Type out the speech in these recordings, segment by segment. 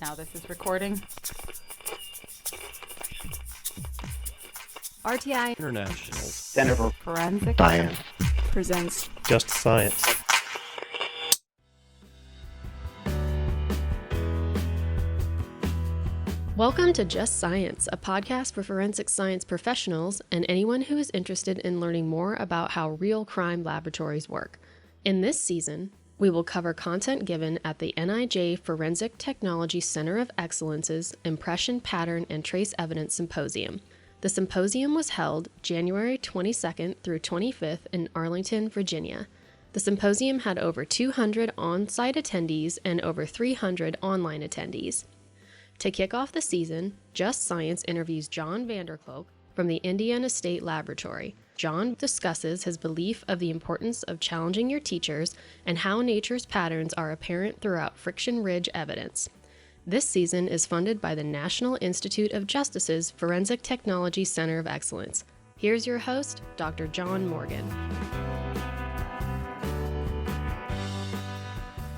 Now this is recording. RTI International Center for Forensic Science presents Just Science. Welcome to Just Science, a podcast for forensic science professionals and anyone who is interested in learning more about how real crime laboratories work. In this season, we will cover content given at the NIJ Forensic Technology Center of Excellence's Impression, Pattern, and Trace Evidence Symposium. The symposium was held January 22nd through 25th in Arlington, Virginia. The symposium had over 200 on-site attendees and over 300 online attendees. To kick off the season, Just Science interviews John Vanderkolk from the Indiana State Laboratory. John discusses his belief of the importance of challenging your teachers and how nature's patterns are apparent throughout friction ridge evidence. This season is funded by the National Institute of Justice's Forensic Technology Center of Excellence. Here's your host, Dr. John Morgan.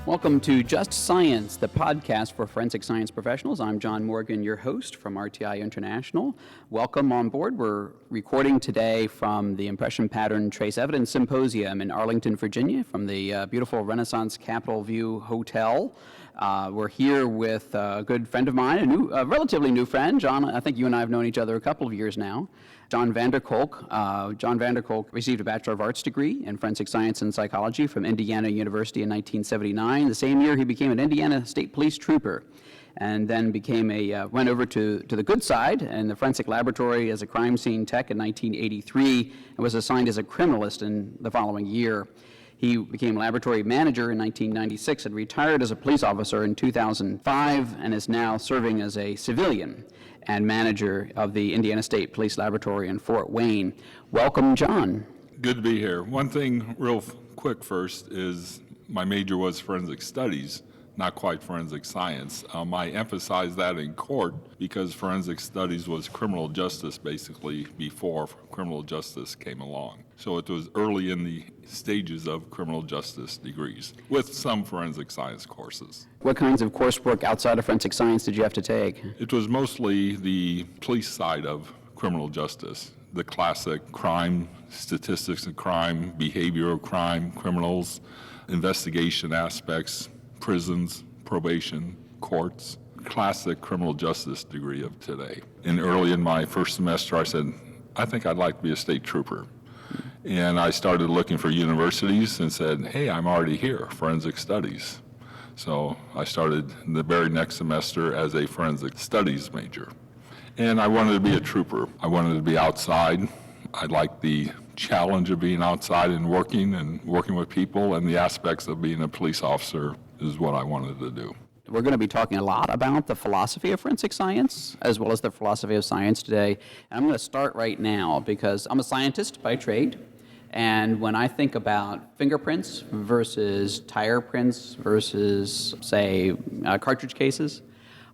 Welcome to Just Science, the podcast for forensic science professionals. I'm John Morgan, your host from RTI International. Welcome on board. We're recording today from the Impression, Pattern, Trace Evidence Symposium in Arlington, Virginia, from the beautiful Renaissance Capitol View Hotel. We're here with a good friend of mine, a relatively new friend. John, I think you and I have known each other a couple of years now. John Vanderkolk. John Vanderkolk received a Bachelor of Arts degree in Forensic Science and Psychology from Indiana University in 1979. The same year, he became an Indiana State Police Trooper, and then went over to the good side in the forensic laboratory as a crime scene tech in 1983, and was assigned as a criminalist in the following year. He became laboratory manager in 1996 and retired as a police officer in 2005 and is now serving as a civilian and manager of the Indiana State Police Laboratory in Fort Wayne. Welcome, John. Good to be here. One thing real quick first is my major was forensic studies, not quite forensic science. I emphasized that in court because forensic studies was criminal justice basically before criminal justice came along. So it was early in the stages of criminal justice degrees with some forensic science courses. What kinds of coursework outside of forensic science did you have to take? It was mostly the police side of criminal justice, the classic crime, statistics of crime, behavior of crime, criminals, investigation aspects, prisons, probation, courts, classic criminal justice degree of today. And early in my first semester, I said, I think I'd like to be a state trooper. And I started looking for universities and said, hey, I'm already here, forensic studies. So I started the very next semester as a forensic studies major. And I wanted to be a trooper. I wanted to be outside. I liked the challenge of being outside and working with people, and the aspects of being a police officer is what I wanted to do. We're going to be talking a lot about the philosophy of forensic science, as well as the philosophy of science today. And I'm going to start right now because I'm a scientist by trade. And when I think about fingerprints versus tire prints versus, say, cartridge cases,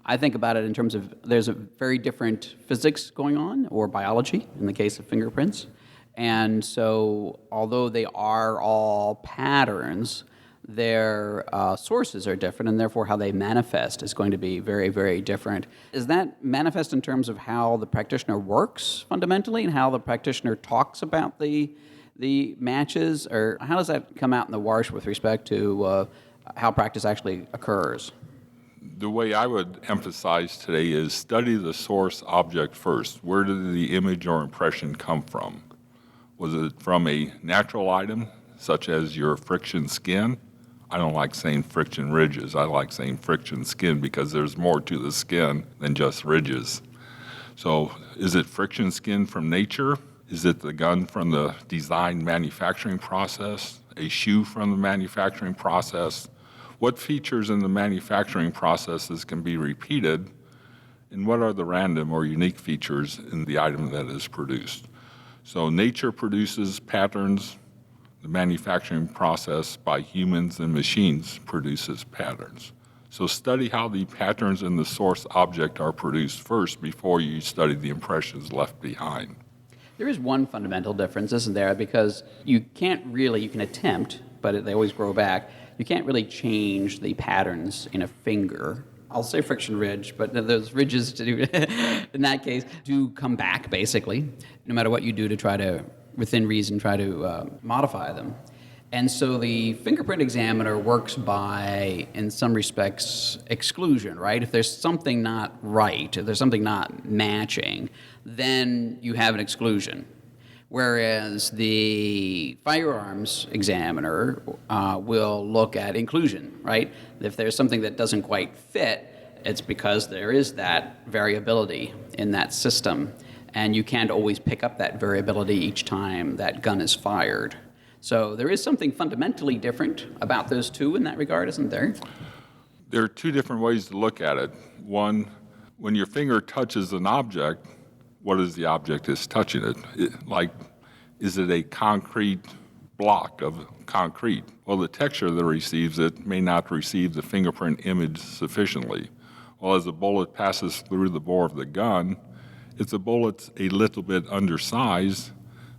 I think about it in terms of there's a very different physics going on, or biology in the case of fingerprints. And so although they are all patterns, their sources are different, and therefore how they manifest is going to be very, very different. Is that manifest in terms of how the practitioner works fundamentally and how the practitioner talks about the matches, or how does that come out in the wash with respect to how practice actually occurs? The way I would emphasize today is study the source object first. Where did the image or impression come from? Was it from a natural item, such as your friction skin? I don't like saying friction ridges. I like saying friction skin because there's more to the skin than just ridges. So is it friction skin from nature? Is it the gun from the design manufacturing process? A shoe from the manufacturing process? What features in the manufacturing processes can be repeated? And what are the random or unique features in the item that is produced? So nature produces patterns. The manufacturing process by humans and machines produces patterns. So study how the patterns in the source object are produced first before you study the impressions left behind. There is one fundamental difference, isn't there? Because you can attempt, but they always grow back. You can't really change the patterns in a finger I'll say friction ridge, but those ridges to do, in that case, do come back, basically, no matter what you do to try to, within reason, try to modify them. And so the fingerprint examiner works by, in some respects, exclusion, right? If there's something not right, if there's something not matching, then you have an exclusion. Whereas the firearms examiner will look at inclusion, right? If there's something that doesn't quite fit, it's because there is that variability in that system, and you can't always pick up that variability each time that gun is fired. So there is something fundamentally different about those two in that regard, isn't there? There are two different ways to look at it. One, when your finger touches an object, what is the object that's touching it? Is it a concrete block of concrete? Well, the texture that receives it may not receive the fingerprint image sufficiently. Well, as a bullet passes through the bore of the gun, if the bullet's a little bit undersized,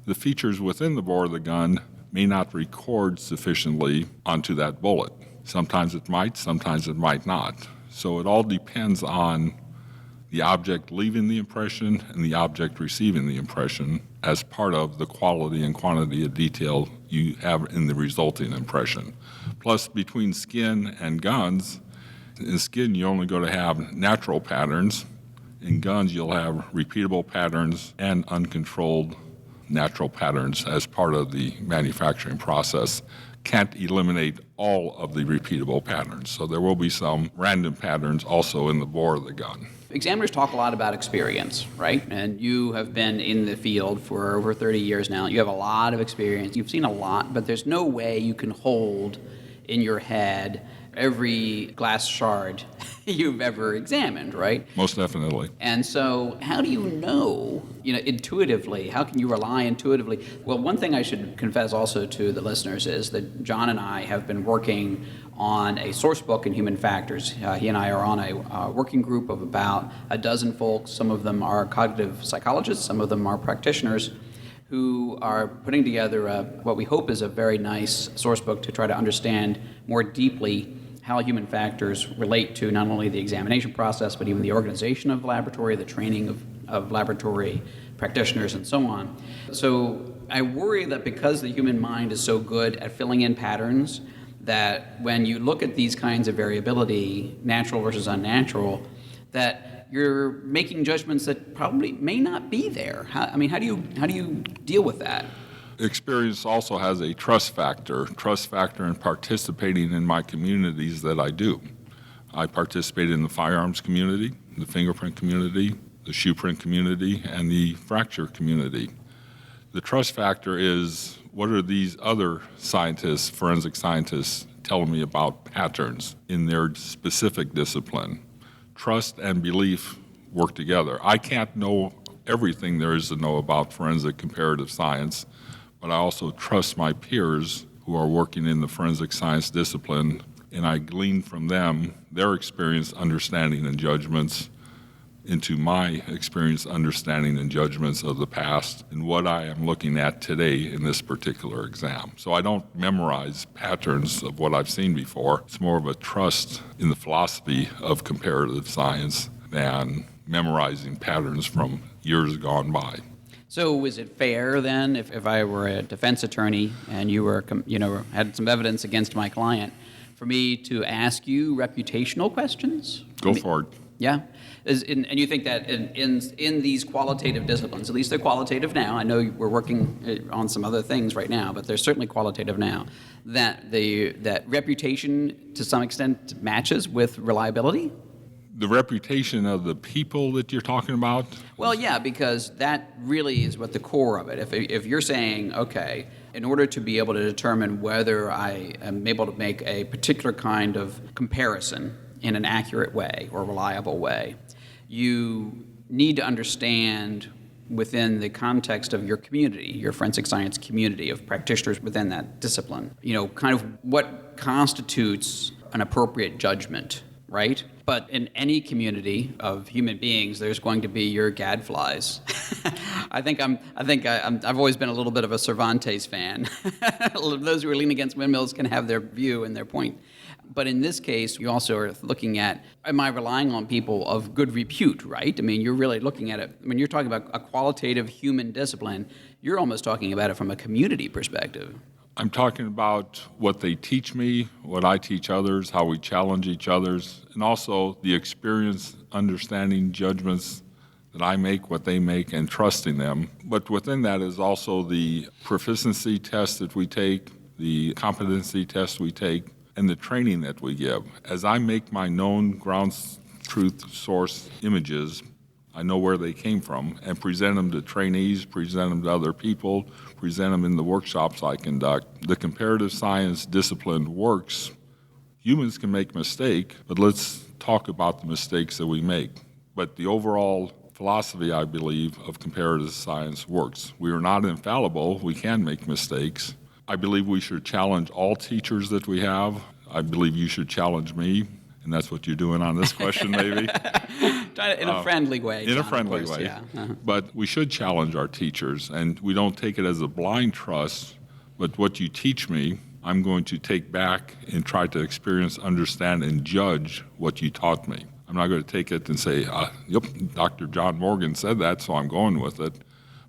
the features within the bore of the gun may not record sufficiently onto that bullet. Sometimes it might not. So it all depends on the object leaving the impression and the object receiving the impression as part of the quality and quantity of detail you have in the resulting impression. Plus, between skin and guns, in skin you're only going to have natural patterns. In guns you'll have repeatable patterns and uncontrolled natural patterns as part of the manufacturing process. Can't eliminate all of the repeatable patterns. So there will be some random patterns also in the bore of the gun. Examiners talk a lot about experience, right? And you have been in the field for over 30 years now. You have a lot of experience. You've seen a lot, but there's no way you can hold in your head every glass shard you've ever examined, right? Most definitely. And so how do you know, intuitively, how can you rely intuitively? Well, one thing I should confess also to the listeners is that John and I have been working on a source book in human factors. He and I are on a working group of about a dozen folks. Some of them are cognitive psychologists, some of them are practitioners, who are putting together what we hope is a very nice source book to try to understand more deeply how human factors relate to not only the examination process, but even the organization of the laboratory, the training of laboratory practitioners, and so on. So I worry that because the human mind is so good at filling in patterns, that when you look at these kinds of variability, natural versus unnatural, that you're making judgments that probably may not be there. How do you deal with that? Experience also has a trust factor in participating in my communities that I do. I participate in the firearms community, the fingerprint community, the shoe print community, and the fracture community. The trust factor is, what are these other scientists, forensic scientists, telling me about patterns in their specific discipline? Trust and belief work together. I can't know everything there is to know about forensic comparative science, but I also trust my peers who are working in the forensic science discipline, and I glean from them their experience, understanding, and judgments into my experience, understanding, and judgments of the past and what I am looking at today in this particular exam. So I don't memorize patterns of what I've seen before. It's more of a trust in the philosophy of comparative science than memorizing patterns from years gone by. So is it fair then, if I were a defense attorney and you were, had some evidence against my client, for me to ask you reputational questions? Go for it. Yeah? And you think that in these qualitative disciplines, at least they're qualitative now, I know we're working on some other things right now, but they're certainly qualitative now, that reputation to some extent matches with reliability? The reputation of the people that you're talking about? Well, yeah, because that really is what the core of it. If you're saying, okay, in order to be able to determine whether I am able to make a particular kind of comparison in an accurate way or reliable way, you need to understand within the context of your community, your forensic science community of practitioners within that discipline, kind of what constitutes an appropriate judgment, right? But in any community of human beings, there's going to be your gadflies. I've always been a little bit of a Cervantes fan. Those who are leaning against windmills can have their view and their point. But in this case, you also are looking at, am I relying on people of good repute, right? I mean, you're really looking at it, when you're talking about a qualitative human discipline, you're almost talking about it from a community perspective. I'm talking about what they teach me, what I teach others, how we challenge each others, and also the experience, understanding, judgments that I make, what they make, and trusting them. But within that is also the proficiency test that we take, the competency test we take, and the training that we give. As I make my known ground truth source images, I know where they came from, and present them to trainees, present them to other people, present them in the workshops I conduct. The comparative science discipline works. Humans can make mistakes, but let's talk about the mistakes that we make. But the overall philosophy, I believe, of comparative science works. We are not infallible. We can make mistakes. I believe we should challenge all teachers that we have. I believe you should challenge me, and that's what you're doing on this question, maybe. In a friendly way. In John, a friendly of course, way. yeah. Uh-huh. But we should challenge our teachers, and we don't take it as a blind trust, but what you teach me, I'm going to take back and try to experience, understand, and judge what you taught me. I'm not going to take it and say, yep, Dr. John Morgan said that, so I'm going with it.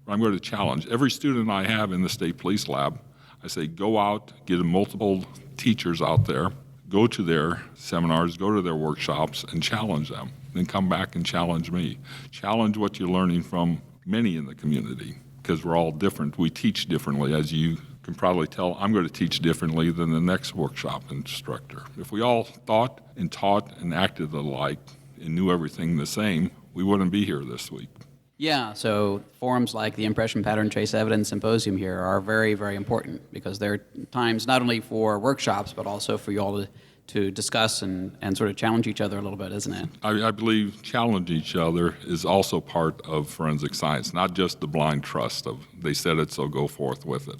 But I'm going to challenge. Every student I have in the State Police Lab, I say, go out, get multiple teachers out there, go to their seminars, go to their workshops, and challenge them. Then come back and challenge me. Challenge what you're learning from many in the community, because we're all different. We teach differently. As you can probably tell, I'm going to teach differently than the next workshop instructor. If we all thought and taught and acted alike and knew everything the same, we wouldn't be here this week. Yeah, so forums like the Impression Pattern Trace Evidence Symposium here are very, very important, because they're times not only for workshops, but also for you all to discuss and sort of challenge each other a little bit, isn't it? I believe challenge each other is also part of forensic science, not just the blind trust of they said it, so go forth with it.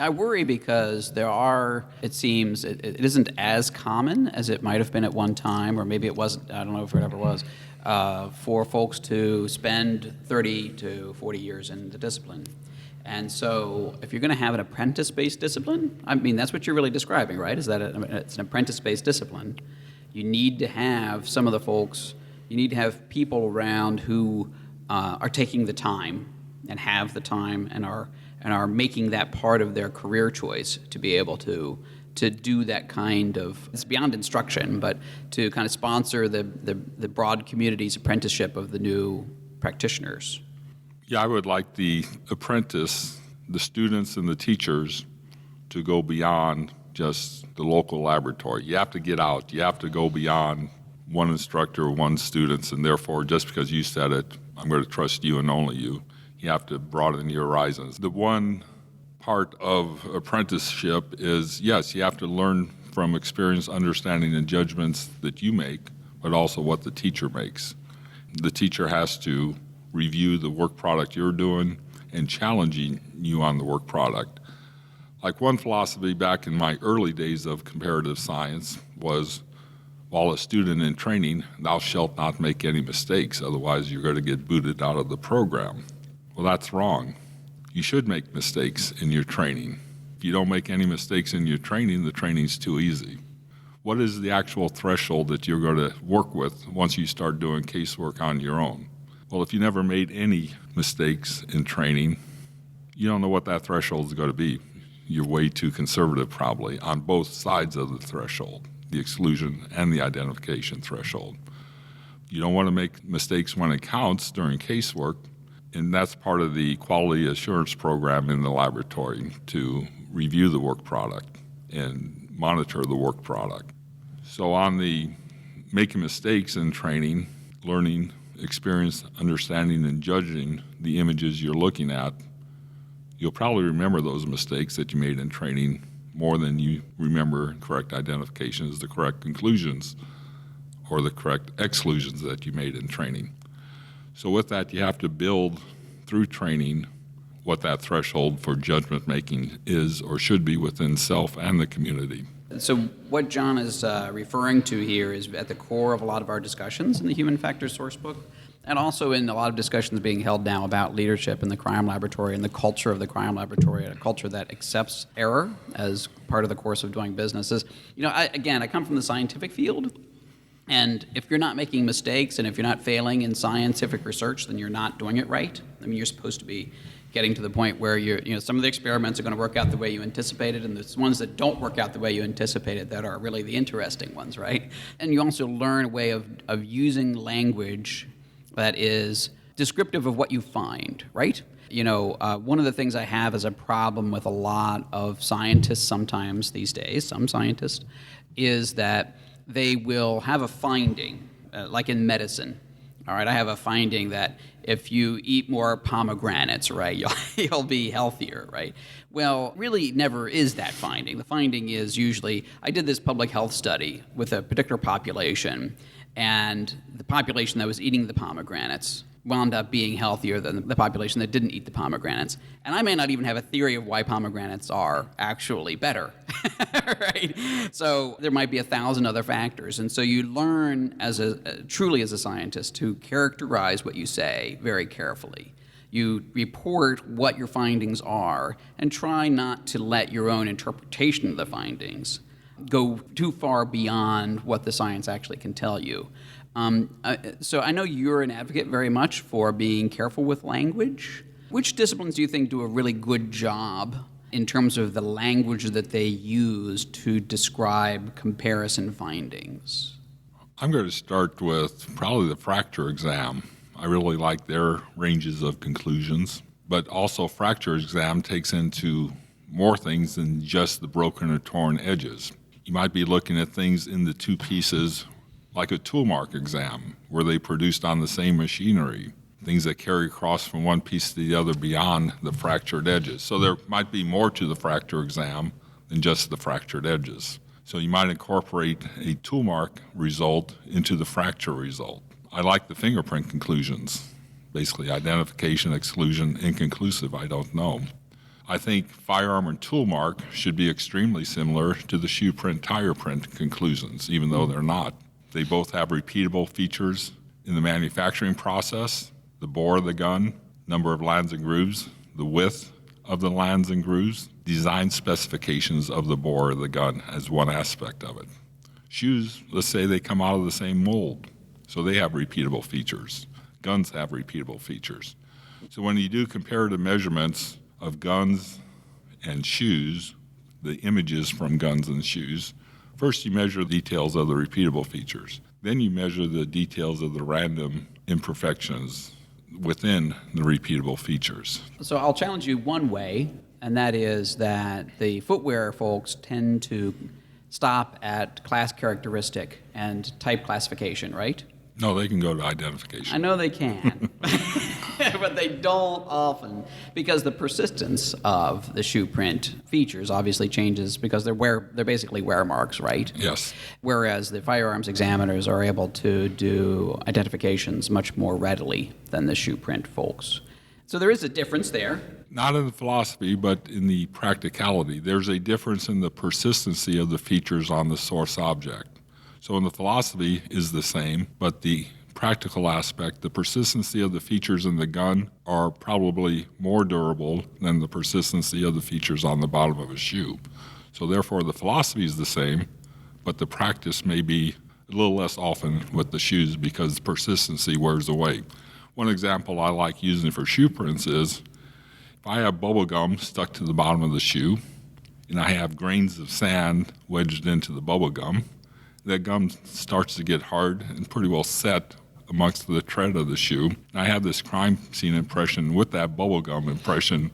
I worry because there are, it seems, it isn't as common as it might have been at one time, or maybe it wasn't, I don't know if it ever was, for folks to spend 30 to 40 years in the discipline. And so if you're going to have an apprentice-based discipline, I mean, that's what you're really describing, right? Is that it's an apprentice-based discipline. You need to have some of the folks, you need to have people around who are taking the time and have the time and are making that part of their career choice to be able to do that kind of, it's beyond instruction, but to kind of sponsor the broad community's apprenticeship of the new practitioners. Yeah, I would like the apprentice, the students and the teachers to go beyond just the local laboratory. You have to get out. You have to go beyond one instructor or one student, and therefore, just because you said it, I'm going to trust you and only you. You have to broaden your horizons. The one part of apprenticeship is, yes, you have to learn from experience, understanding, and judgments that you make, but also what the teacher makes. The teacher has to review the work product you're doing and challenging you on the work product. Like one philosophy back in my early days of comparative science was, while a student in training, thou shalt not make any mistakes, otherwise you're going to get booted out of the program. Well, that's wrong. You should make mistakes in your training. If you don't make any mistakes in your training, the training's too easy. What is the actual threshold that you're going to work with once you start doing casework on your own? Well, if you never made any mistakes in training, you don't know what that threshold is going to be. You're way too conservative probably on both sides of the threshold, the exclusion and the identification threshold. You don't want to make mistakes when it counts during casework, and that's part of the quality assurance program in the laboratory, to review the work product and monitor the work product. So on the making mistakes in training, learning, experience, understanding, and judging the images you're looking at, you'll probably remember those mistakes that you made in training more than you remember correct identifications, the correct conclusions, or the correct exclusions that you made in training. So with that, you have to build through training what that threshold for judgment making is or should be within self and the community. So what John is referring to here is at the core of a lot of our discussions in the Human Factors Sourcebook, and also in a lot of discussions being held now about leadership in the crime laboratory and the culture of the crime laboratory, a culture that accepts error as part of the course of doing business. I come from the scientific field, and if you're not making mistakes and if you're not failing in scientific research, then you're not doing it right. I mean, you're supposed to be getting to the point where some of the experiments are going to work out the way you anticipated, and there's ones that don't work out the way you anticipated that are really the interesting ones, right? And you also learn a way of using language that is descriptive of what you find, right? One of the things I have as a problem with a lot of scientists sometimes these days, some scientists, is that they will have a finding, like in medicine. All right, I have a finding that if you eat more pomegranates, right, you'll be healthier, right? Well, really never is that finding. The finding is usually, I did this public health study with a particular population, and the population that was eating the pomegranates wound up being healthier than the population that didn't eat the pomegranates. And I may not even have a theory of why pomegranates are actually better, right? So there might be 1,000 other factors. And so you learn truly as a scientist to characterize what you say very carefully. You report what your findings are and try not to let your own interpretation of the findings go too far beyond what the science actually can tell you. So I know you're an advocate very much for being careful with language. Which disciplines do you think do a really good job in terms of the language that they use to describe comparison findings? I'm going to start with probably the fracture exam. I really like their ranges of conclusions, but also fracture exam takes into more things than just the broken or torn edges. You might be looking at things in the two pieces, like a tool mark exam, where they produced on the same machinery, things that carry across from one piece to the other beyond the fractured edges. So there might be more to the fracture exam than just the fractured edges. So you might incorporate a tool mark result into the fracture result. I like the fingerprint conclusions, basically identification, exclusion, inconclusive, I don't know. I think firearm and tool mark should be extremely similar to the shoe print, tire print conclusions, even though they're not. They both have repeatable features in the manufacturing process, the bore of the gun, number of lands and grooves, the width of the lands and grooves, design specifications of the bore of the gun as one aspect of it. Shoes, let's say they come out of the same mold, so they have repeatable features. Guns have repeatable features. So when you do comparative measurements of guns and shoes, the images from guns and shoes, first you measure the details of the repeatable features. Then you measure the details of the random imperfections within the repeatable features. So I'll challenge you one way, and that is that the footwear folks tend to stop at class characteristic and type classification, right? No, they can go to identification. I know they can, but they don't often, because the persistence of the shoe print features obviously changes because they're basically wear marks, right? Yes. Whereas the firearms examiners are able to do identifications much more readily than the shoe print folks. So there is a difference there. Not in the philosophy, but in the practicality. There's a difference in the persistency of the features on the source object. So in the philosophy is the same, but the practical aspect, the persistency of the features in the gun are probably more durable than the persistency of the features on the bottom of a shoe. So therefore the philosophy is the same, but the practice may be a little less often with the shoes because persistency wears away. One example I like using for shoe prints is if I have bubble gum stuck to the bottom of the shoe and I have grains of sand wedged into the bubble gum, that gum starts to get hard and pretty well set amongst the tread of the shoe. And I have this crime scene impression with that bubblegum impression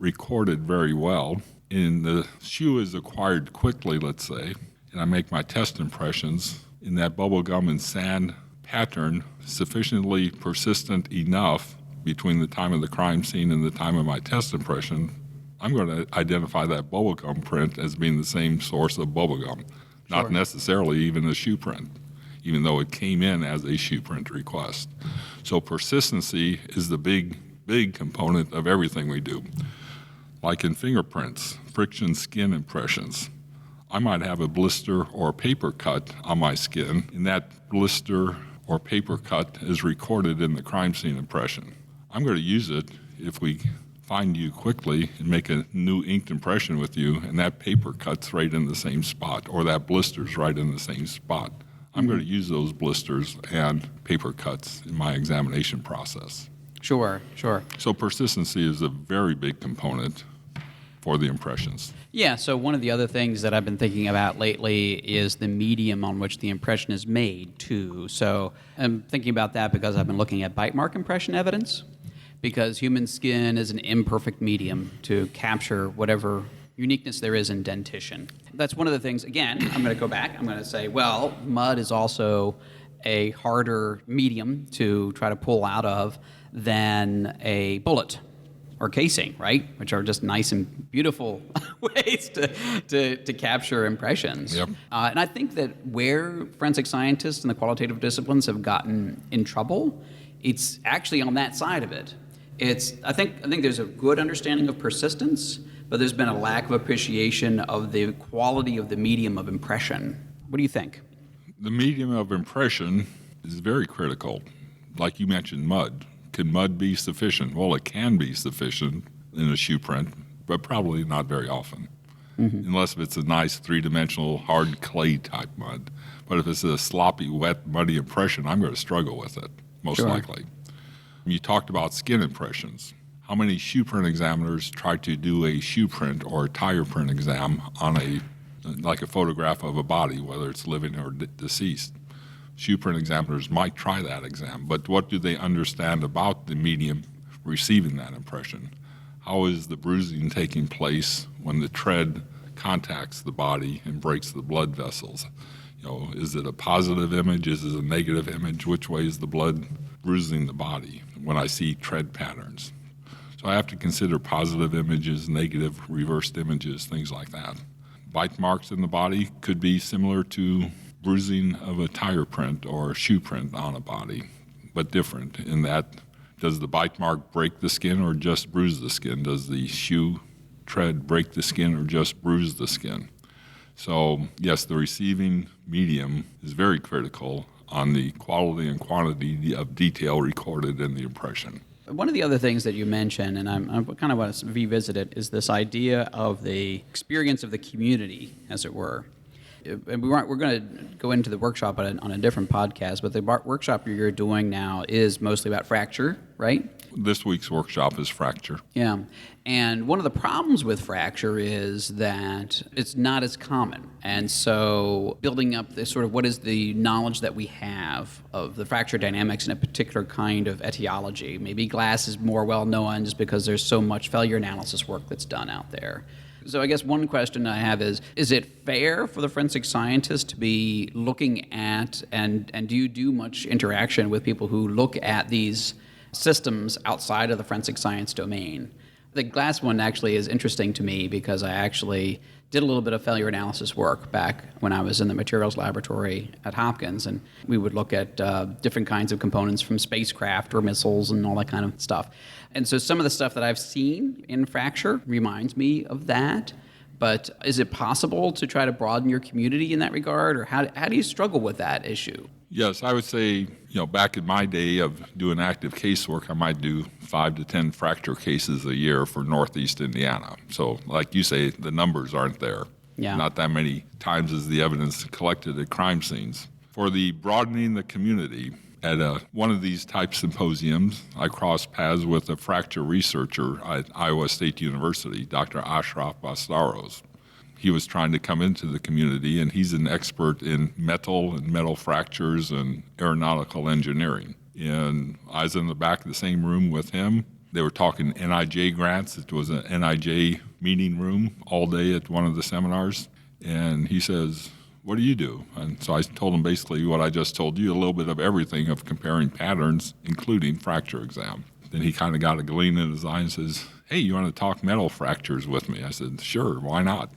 recorded very well. And the shoe is acquired quickly, let's say, and I make my test impressions in that bubblegum and sand pattern sufficiently persistent enough between the time of the crime scene and the time of my test impression, I'm going to identify that bubblegum print as being the same source of bubblegum. Not necessarily even a shoe print, even though it came in as a shoe print request. So persistency is the big component of everything we do. Like in fingerprints, friction skin impressions. I might have a blister or paper cut on my skin, and that blister or paper cut is recorded in the crime scene impression. I'm going to use it if we find you quickly and make a new inked impression with you, and that paper cut's right in the same spot, or that blister's right in the same spot. I'm going to use those blisters and paper cuts in my examination process. Sure. So persistency is a very big component for the impressions. Yeah, so one of the other things that I've been thinking about lately is the medium on which the impression is made, too. So I'm thinking about that because I've been looking at bite mark impression evidence, because human skin is an imperfect medium to capture whatever uniqueness there is in dentition. That's one of the things, again, I'm going to go back, I'm going to say, well, mud is also a harder medium to try to pull out of than a bullet or casing, right? Which are just nice and beautiful ways to capture impressions. Yep. And I think that where forensic scientists and the qualitative disciplines have gotten in trouble, it's actually on that side of it. I think there's a good understanding of persistence, but there's been a lack of appreciation of the quality of the medium of impression. What do you think? The medium of impression is very critical. Like you mentioned, mud. Can mud be sufficient? Well, it can be sufficient in a shoe print, but probably not very often, unless it's a nice three-dimensional hard clay type mud. But if it's a sloppy, wet, muddy impression, I'm going to struggle with it, most likely. You talked about skin impressions. How many shoe print examiners try to do a shoe print or a tire print exam on like a photograph of a body, whether it's living or deceased? Shoe print examiners might try that exam, but what do they understand about the medium receiving that impression? How is the bruising taking place when the tread contacts the body and breaks the blood vessels? Is it a positive image? Is it a negative image? Which way is the blood bruising the body when I see tread patterns? So I have to consider positive images, negative reversed images, things like that. Bite marks in the body could be similar to bruising of a tire print or a shoe print on a body, but different in that, does the bite mark break the skin or just bruise the skin? Does the shoe tread break the skin or just bruise the skin? So yes, the receiving medium is very critical on the quality and quantity of detail recorded in the impression. One of the other things that you mentioned, and I kind of want to revisit it, is this idea of the experience of the community, as it were. And we're going to go into the workshop on a different podcast, but the workshop you're doing now is mostly about fracture, right? This week's workshop is fracture. Yeah. And one of the problems with fracture is that it's not as common. And so building up this sort of what is the knowledge that we have of the fracture dynamics in a particular kind of etiology. Maybe glass is more well known just because there's so much failure analysis work that's done out there. So I guess one question I have is it fair for the forensic scientist to be looking at, and do you do much interaction with people who look at these systems outside of the forensic science domain? The glass one actually is interesting to me because I actually did a little bit of failure analysis work back when I was in the materials laboratory at Hopkins, and we would look at different kinds of components from spacecraft or missiles and all that kind of stuff. And so some of the stuff that I've seen in fracture reminds me of that. But is it possible to try to broaden your community in that regard, or how do you struggle with that issue? Yes, I would say, back in my day of doing active casework, I might do 5 to 10 fracture cases a year for Northeast Indiana. So like you say, the numbers aren't there. Yeah. Not that many times as the evidence collected at crime scenes. For the broadening the community, at one of these type symposiums, I crossed paths with a fracture researcher at Iowa State University, Dr. Ashraf Bastaros. He was trying to come into the community, and he's an expert in metal and metal fractures and aeronautical engineering. And I was in the back of the same room with him. They were talking NIJ grants. It was an NIJ meeting room all day at one of the seminars. And he says, "What do you do?" And so I told him basically what I just told you, a little bit of everything of comparing patterns, including fracture exam. Then he kind of got a gleam in his eye and says, "Hey, you want to talk metal fractures with me?" I said, "Sure, why not?"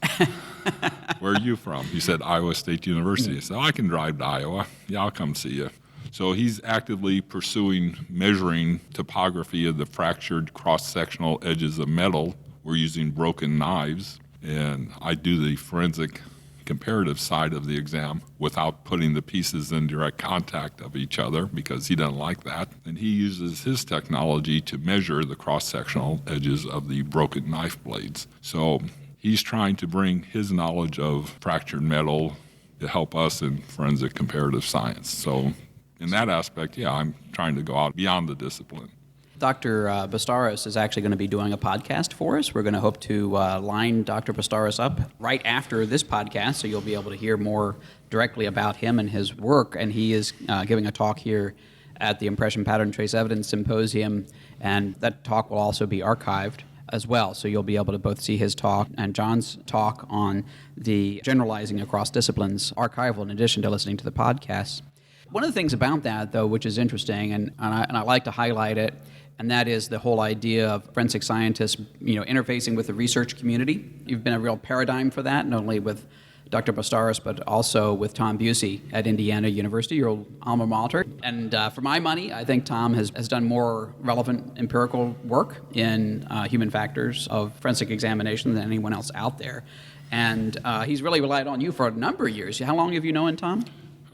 "Where are you from?" He said, "Iowa State University." I said, "I can drive to Iowa. Yeah, I'll come see you." So he's actively pursuing measuring topography of the fractured cross-sectional edges of metal. We're using broken knives, and I do the forensic comparative side of the exam without putting the pieces in direct contact of each other because he doesn't like that. And he uses his technology to measure the cross-sectional edges of the broken knife blades. So he's trying to bring his knowledge of fractured metal to help us in forensic comparative science. So in that aspect, yeah, I'm trying to go out beyond the discipline. Dr. Bastaros is actually going to be doing a podcast for us. We're going to hope to line Dr. Bastaros up right after this podcast, so you'll be able to hear more directly about him and his work. And he is giving a talk here at the Impression Pattern Trace Evidence Symposium, and that talk will also be archived as well. So you'll be able to both see his talk and John's talk on the generalizing across disciplines archival in addition to listening to the podcast. One of the things about that, though, which is interesting, and I like to highlight it, and that is the whole idea of forensic scientists, interfacing with the research community. You've been a real paradigm for that, not only with Dr. Bastaros, but also with Tom Busey at Indiana University, your old alma mater. And for my money, I think Tom has done more relevant empirical work in human factors of forensic examination than anyone else out there. And he's really relied on you for a number of years. How long have you known Tom?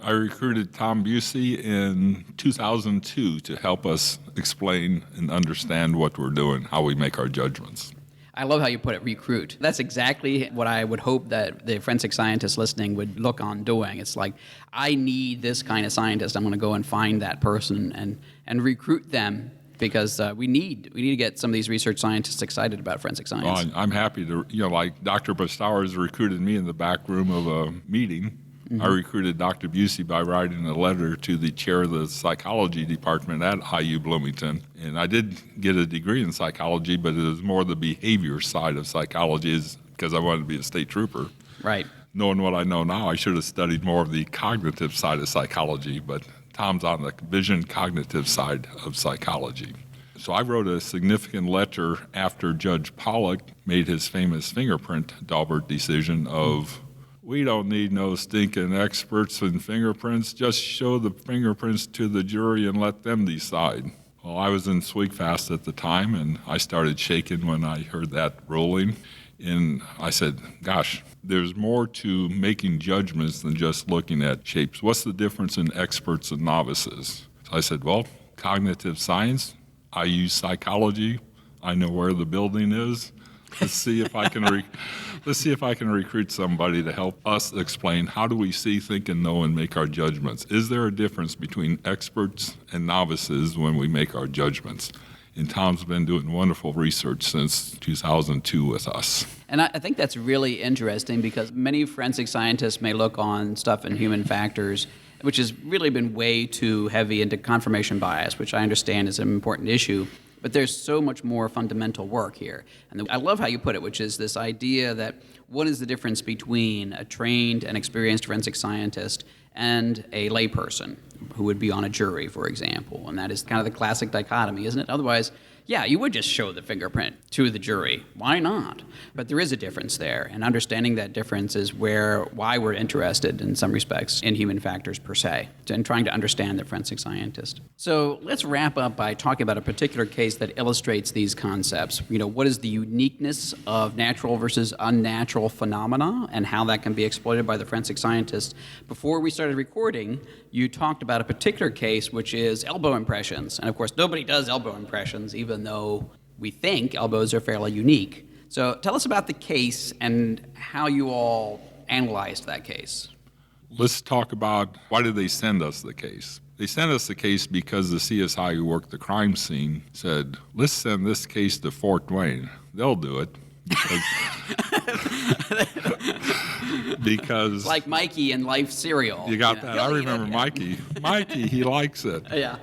I recruited Tom Busey in 2002 to help us explain and understand what we're doing, how we make our judgments. I love how you put it, recruit. That's exactly what I would hope that the forensic scientists listening would look on doing. It's like, I need this kind of scientist. I'm going to go and find that person and recruit them because we need to get some of these research scientists excited about forensic science. Well, I'm happy to, like Dr. Bastowers recruited me in the back room of a meeting. Mm-hmm. I recruited Dr. Busey by writing a letter to the chair of the psychology department at IU Bloomington. And I did get a degree in psychology, but it was more the behavior side of psychology is because I wanted to be a state trooper. Right. Knowing what I know now, I should have studied more of the cognitive side of psychology, but Tom's on the vision cognitive side of psychology. So I wrote a significant letter after Judge Pollack made his famous fingerprint Daubert decision of, we don't need no stinking experts in fingerprints. Just show the fingerprints to the jury and let them decide. Well, I was in Swigfast at the time, and I started shaking when I heard that ruling. And I said, gosh, there's more to making judgments than just looking at shapes. What's the difference in experts and novices? So I said, well, cognitive science, I use psychology, I know where the building is. Let's see if I can recruit somebody to help us explain how do we see, think, and know and make our judgments. Is there a difference between experts and novices when we make our judgments? And Tom's been doing wonderful research since 2002 with us. And I think that's really interesting because many forensic scientists may look on stuff in human factors, which has really been way too heavy into confirmation bias, which I understand is an important issue. But there's so much more fundamental work here. And I love how you put it, which is this idea that what is the difference between a trained and experienced forensic scientist and a layperson who would be on a jury, for example. And that is kind of the classic dichotomy, isn't it? Otherwise, yeah, you would just show the fingerprint to the jury. Why not? But there is a difference there, and understanding that difference is why we're interested, in some respects, in human factors per se, and trying to understand the forensic scientist. So let's wrap up by talking about a particular case that illustrates these concepts. What is the uniqueness of natural versus unnatural phenomena, and how that can be exploited by the forensic scientist. Before we started recording, you talked about a particular case, which is elbow impressions. And of course, nobody does elbow impressions, even though we think elbows are fairly unique. So tell us about the case and how you all analyzed that case. Let's talk about why did they send us the case. They sent us the case because the CSI who worked the crime scene said, let's send this case to Fort Wayne. They'll do it. Because like Mikey in Life cereal. You got that? I remember Mikey. Mikey, he likes it. Yeah.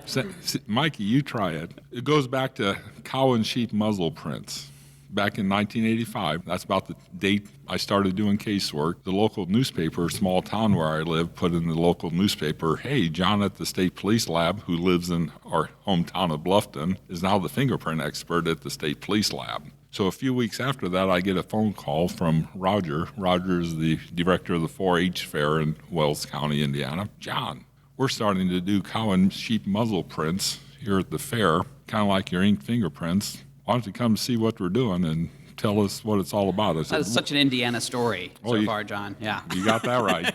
Mikey, you try it. It goes back to cow and sheep muzzle prints. Back in 1985, that's about the date I started doing casework. The local newspaper, small town where I live, put in the local newspaper, hey, John at the State Police Lab, who lives in our hometown of Bluffton, is now the fingerprint expert at the State Police Lab. So a few weeks after that, I get a phone call from Roger. Roger is the director of the 4-H fair in Wells County, Indiana. John, we're starting to do cow and sheep muzzle prints here at the fair, kind of like your ink fingerprints. Why don't you come see what we're doing? And tell us what it's all about. I said, That's such an Indiana story so you- far, John. Yeah. You got that right.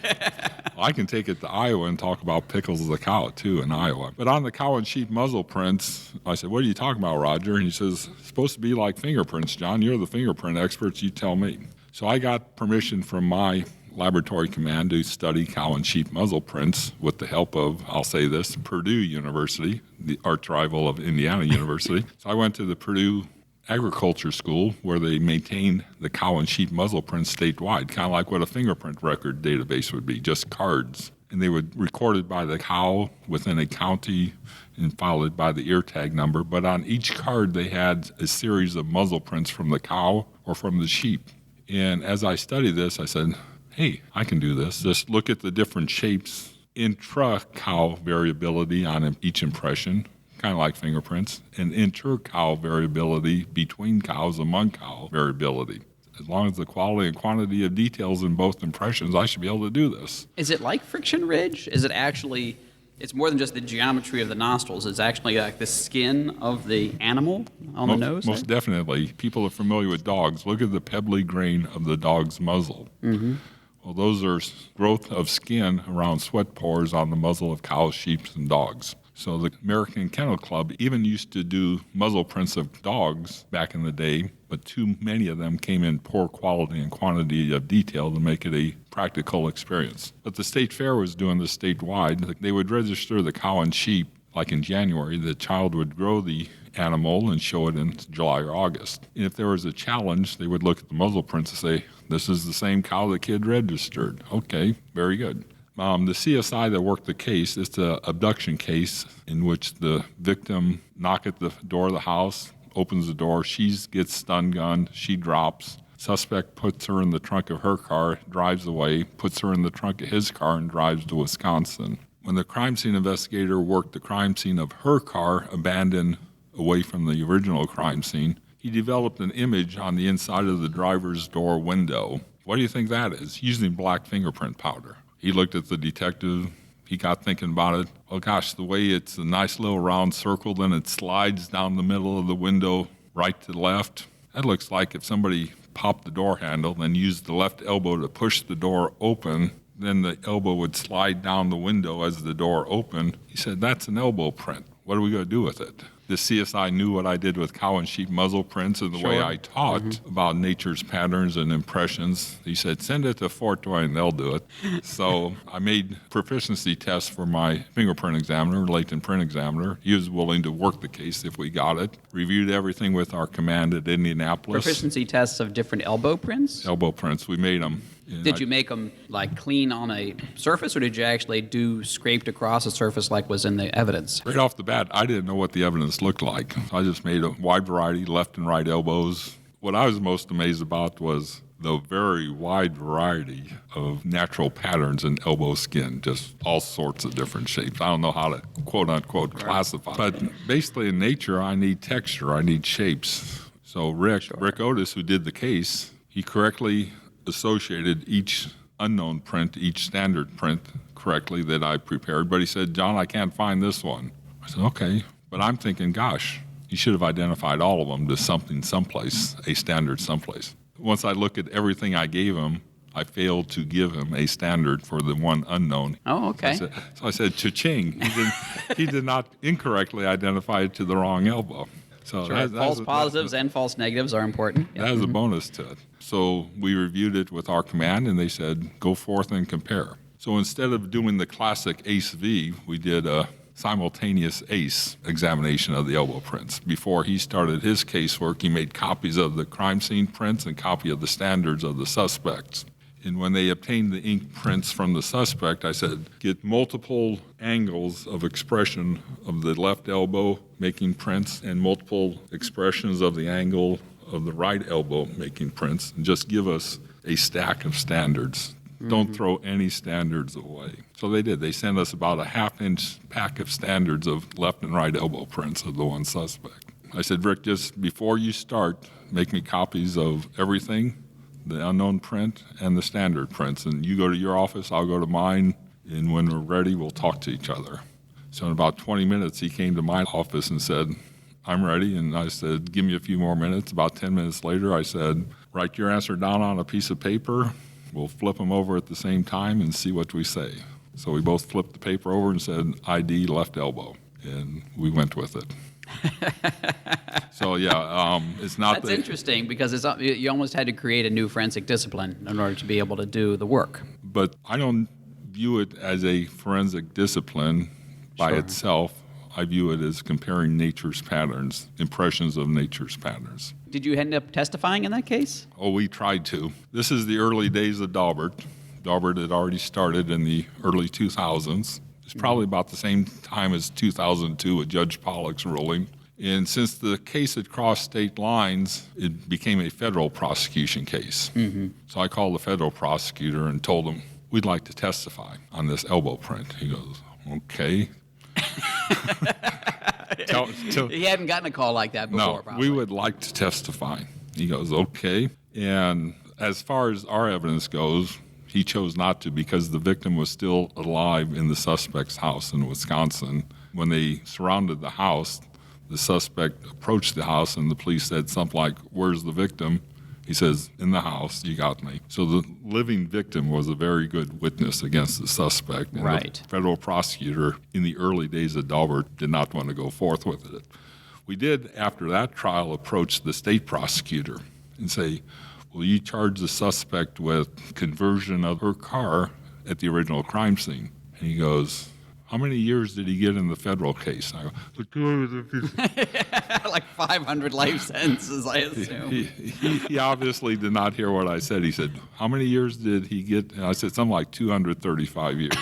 I can take it to Iowa and talk about pickles of the cow, too, in Iowa. But on the cow and sheep muzzle prints, I said, what are you talking about, Roger? And he says, it's supposed to be like fingerprints, John. You're the fingerprint experts. You tell me. So I got permission from my laboratory command to study cow and sheep muzzle prints with the help of, I'll say this, Purdue University, the arch rival of Indiana University. So I went to the Purdue Agriculture School where they maintained the cow and sheep muzzle prints statewide, kind of like what a fingerprint record database would be, just cards. And they would record it by the cow within a county and file it by the ear tag number. But on each card, they had a series of muzzle prints from the cow or from the sheep. And as I studied this, I said, hey, I can do this. Just look at the different shapes, intra-cow variability on each impression, kind of like fingerprints, and inter-cow variability between cows, among cow variability. As long as the quality and quantity of details in both impressions, I should be able to do this. Is it like friction ridge? Is it actually, it's more than just the geometry of the nostrils. It's actually like the skin of the animal on the nose? Most definitely. People are familiar with dogs. Look at the pebbly grain of the dog's muzzle. Mm-hmm. Well, those are growth of skin around sweat pores on the muzzle of cows, sheep, and dogs. So the American Kennel Club even used to do muzzle prints of dogs back in the day, but too many of them came in poor quality and quantity of detail to make it a practical experience. But the state fair was doing this statewide. They would register the cow and sheep, like in January. The child would grow the animal and show it in July or August. And if there was a challenge, they would look at the muzzle prints and say, this is the same cow the kid registered. Okay, very good. The CSI that worked the case, it's an abduction case in which the victim knocked at the door of the house, opens the door, she gets stun gunned, she drops. Suspect puts her in the trunk of her car, drives away, puts her in the trunk of his car, and drives to Wisconsin. When the crime scene investigator worked the crime scene of her car, abandoned away from the original crime scene, he developed an image on the inside of the driver's door window. What do you think that is? Using black fingerprint powder. He looked at the detective. He got thinking about it. Oh, gosh, the way it's a nice little round circle, then it slides down the middle of the window right to left. That looks like if somebody popped the door handle, then used the left elbow to push the door open, then the elbow would slide down the window as the door opened. He said, that's an elbow print. What are we going to do with it? The CSI knew what I did with cow and sheep muzzle prints and the way I taught about nature's patterns and impressions. He said, send it to Fort Dwayne, they'll do it. So I made proficiency tests for my fingerprint examiner, latent print examiner. He was willing to work the case if we got it. Reviewed everything with our command at Indianapolis. Proficiency tests of different elbow prints? Elbow prints, we made them. Did you make them like clean on a surface, or did you actually do scraped across a surface like was in the evidence? Right off the bat, I didn't know what the evidence looked like. I just made a wide variety, left and right elbows. What I was most amazed about was the very wide variety of natural patterns in elbow skin, just all sorts of different shapes. I don't know how to quote unquote classify. But basically in nature, I need texture, I need shapes. So Rick Otis, who did the case, he correctly associated each unknown print, each standard print correctly that I prepared. But he said, John, I can't find this one. I said, okay. But I'm thinking, gosh, he should have identified all of them to something someplace, a standard someplace. Once I look at everything I gave him, I failed to give him a standard for the one unknown. Oh, okay. So I said, cha-ching. He did not incorrectly identify it to the wrong elbow. So Sure. False positives and false negatives are important. That was a bonus to it. So we reviewed it with our command, and they said, go forth and compare. So instead of doing the classic ACE-V, we did a simultaneous ACE examination of the elbow prints. Before he started his casework, he made copies of the crime scene prints and copy of the standards of the suspects. And when they obtained the ink prints from the suspect, I said, get multiple angles of expression of the left elbow making prints and multiple expressions of the angle of the right elbow making prints, and just give us a stack of standards. Don't throw any standards away. So they did. They sent us about a half-inch pack of standards of left and right elbow prints of the one suspect. I said, Rick, just before you start, make me copies of everything, the unknown print and the standard prints. And you go to your office, I'll go to mine, and when we're ready, we'll talk to each other. So in about 20 minutes, he came to my office and said, I'm ready. And I said, give me a few more minutes. About 10 minutes later, I said, write your answer down on a piece of paper. We'll flip them over at the same time and see what we say. So we both flipped the paper over and said, ID left elbow. And we went with it. So, it's not That's interesting because you almost had to create a new forensic discipline in order to be able to do the work. But I don't view it as a forensic discipline by itself. I view it as comparing nature's patterns, impressions of nature's patterns. Did you end up testifying in that case? Oh, we tried to. This is the early days of Daubert. Daubert had already started in the early 2000s. It's probably about the same time as 2002 with Judge Pollack's ruling. And since the case had crossed state lines, it became a federal prosecution case. Mm-hmm. So I called the federal prosecutor and told him, we'd like to testify on this elbow print. He goes, okay. He hadn't gotten a call like that before, No, probably. we would like to testify. He goes, okay. And as far as our evidence goes, he chose not to because the victim was still alive in the suspect's house in Wisconsin. When they surrounded the house, the suspect approached the house and the police said something like, where's the victim? He says, in the house, you got me. So the living victim was a very good witness against the suspect. And right. The federal prosecutor in the early days of Daubert did not want to go forth with it. We did, after that trial, approach the state prosecutor and say, will you charge the suspect with conversion of her car at the original crime scene? And he goes, how many years did he get in the federal case? I go, like 500 life sentences, I assume. He obviously did not hear what I said. He said, how many years did he get? And I said, something like 235 years.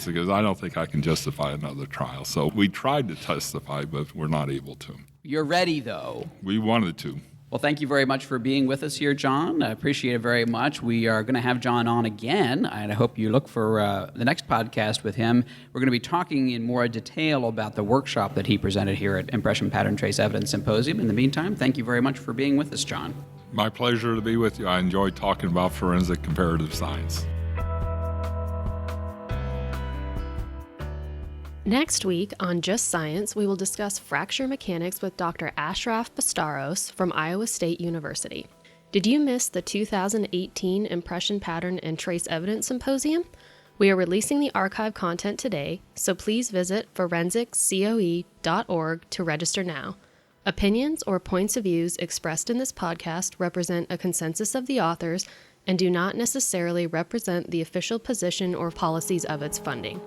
Because I don't think I can justify another trial. So we tried to testify, but we're not able to. You're ready, though. We wanted to. Well, thank you very much for being with us here, John. I appreciate it very much. We are going to have John on again, and I hope you look for the next podcast with him. We're going to be talking in more detail about the workshop that he presented here at Impression Pattern Trace Evidence Symposium. In the meantime, thank you very much for being with us, John. My pleasure to be with you. I enjoy talking about forensic comparative science. Next week on Just Science, we will discuss fracture mechanics with Dr. Ashraf Bastaros from Iowa State University. Did you miss the 2018 Impression Pattern and Trace Evidence Symposium? We are releasing the archive content today, so please visit forensiccoe.org to register now. Opinions or points of views expressed in this podcast represent a consensus of the authors and do not necessarily represent the official position or policies of its funding.